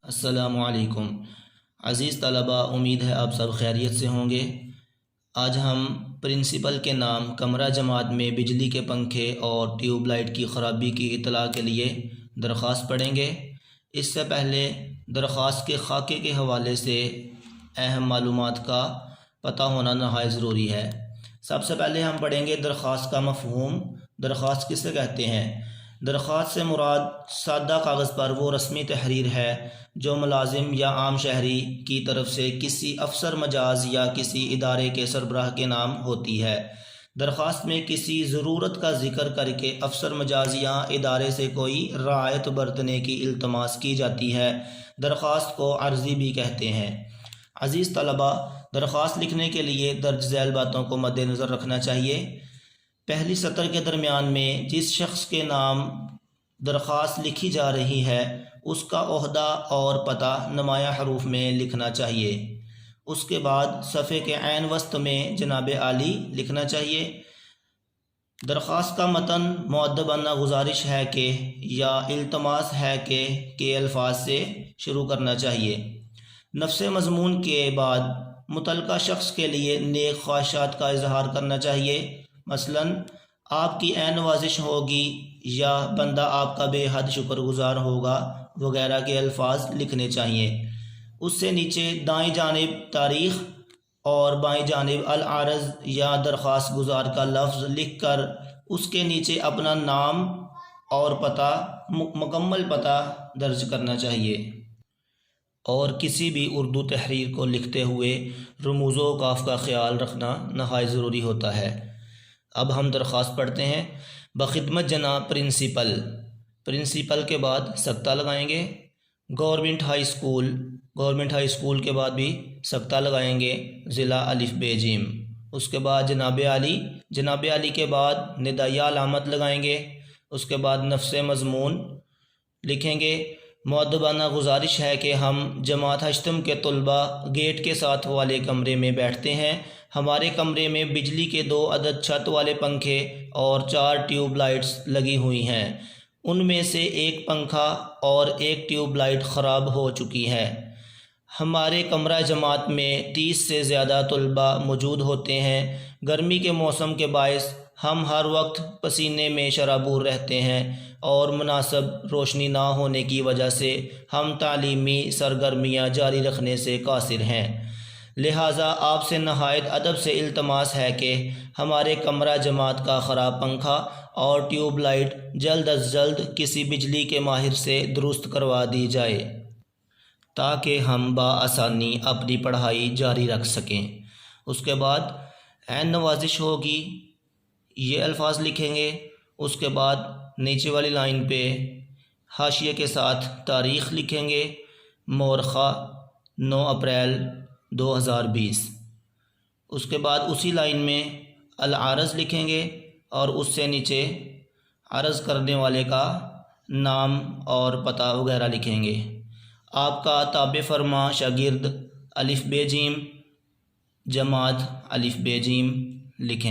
السلام علیکم عزیز طلباء، امید ہے آپ سب خیریت سے ہوں گے۔ آج ہم پرنسپل کے نام کمرہ جماعت میں بجلی کے پنکھے اور ٹیوب لائٹ کی خرابی کی اطلاع کے لیے درخواست پڑھیں گے۔ اس سے پہلے درخواست کے خاکے کے حوالے سے اہم معلومات کا پتہ ہونا نہایت ضروری ہے۔ سب سے پہلے ہم پڑھیں گے درخواست کا مفہوم۔ درخواست کسے کہتے ہیں؟ درخواست سے مراد سادہ کاغذ پر وہ رسمی تحریر ہے جو ملازم یا عام شہری کی طرف سے کسی افسر مجاز یا کسی ادارے کے سربراہ کے نام ہوتی ہے۔ درخواست میں کسی ضرورت کا ذکر کر کے افسر مجاز یا ادارے سے کوئی رعایت برتنے کی التماس کی جاتی ہے۔ درخواست کو عرضی بھی کہتے ہیں۔ عزیز طلباء، درخواست لکھنے کے لیے درج ذیل باتوں کو مد نظر رکھنا چاہیے۔ پہلی سطر کے درمیان میں جس شخص کے نام درخواست لکھی جا رہی ہے اس کا عہدہ اور پتہ نمایاں حروف میں لکھنا چاہیے۔ اس کے بعد صفحے کے عین وسط میں جناب عالی لکھنا چاہیے۔ درخواست کا متن مؤدبانہ گزارش ہے کہ یا التماس ہے کہ کے الفاظ سے شروع کرنا چاہیے۔ نفس مضمون کے بعد متعلقہ شخص کے لیے نیک خواہشات کا اظہار کرنا چاہیے، مثلاً آپ کی عین نوازش ہوگی یا بندہ آپ کا بے حد شکر گزار ہوگا وغیرہ کے الفاظ لکھنے چاہیے۔ اس سے نیچے دائیں جانب تاریخ اور بائیں جانب العارض یا درخواست گزار کا لفظ لکھ کر اس کے نیچے اپنا نام اور پتہ مکمل پتہ درج کرنا چاہیے۔ اور کسی بھی اردو تحریر کو لکھتے ہوئے رموز و اوقاف کا خیال رکھنا نہایت ضروری ہوتا ہے۔ اب ہم درخواست پڑھتے ہیں۔ بخدمت جناب پرنسپل، پرنسپل کے بعد سکتہ لگائیں گے۔ گورنمنٹ ہائی اسکول کے بعد بھی سکتہ لگائیں گے، ضلع الف ب ج۔ اس کے بعد جناب علی کے بعد ندائیہ علامت لگائیں گے۔ اس کے بعد نفس مضمون لکھیں گے۔ مؤدبانہ گزارش ہے کہ ہم جماعت ہشتم کے طلباء گیٹ کے ساتھ والے کمرے میں بیٹھتے ہیں۔ ہمارے کمرے میں بجلی کے 2 عدد چھت والے پنکھے اور 4 ٹیوب لائٹس لگی ہوئی ہیں۔ ان میں سے ایک پنکھا اور ایک ٹیوب لائٹ خراب ہو چکی ہے۔ ہمارے کمرہ جماعت میں 30 سے زیادہ طلباء موجود ہوتے ہیں۔ گرمی کے موسم کے باعث ہم ہر وقت پسینے میں شرابور رہتے ہیں اور مناسب روشنی نہ ہونے کی وجہ سے ہم تعلیمی سرگرمیاں جاری رکھنے سے قاصر ہیں۔ لہٰذا آپ سے نہایت ادب سے التماس ہے کہ ہمارے کمرہ جماعت کا خراب پنکھا اور ٹیوب لائٹ جلد از جلد کسی بجلی کے ماہر سے درست کروا دی جائے تاکہ ہم بآسانی اپنی پڑھائی جاری رکھ سکیں۔ اس کے بعد عین نوازش ہوگی، یہ الفاظ لکھیں گے۔ اس کے بعد نیچے والی لائن پہ حاشیے کے ساتھ تاریخ لکھیں گے، مورخہ 9 اپریل 2020۔ اس کے بعد اسی لائن میں العارض لکھیں گے اور اس سے نیچے عرض کرنے والے کا نام اور پتہ وغیرہ لکھیں گے۔ آپ کا تابع فرما شاگرد الف ب ج، جماعت الف ب ج لکھیں۔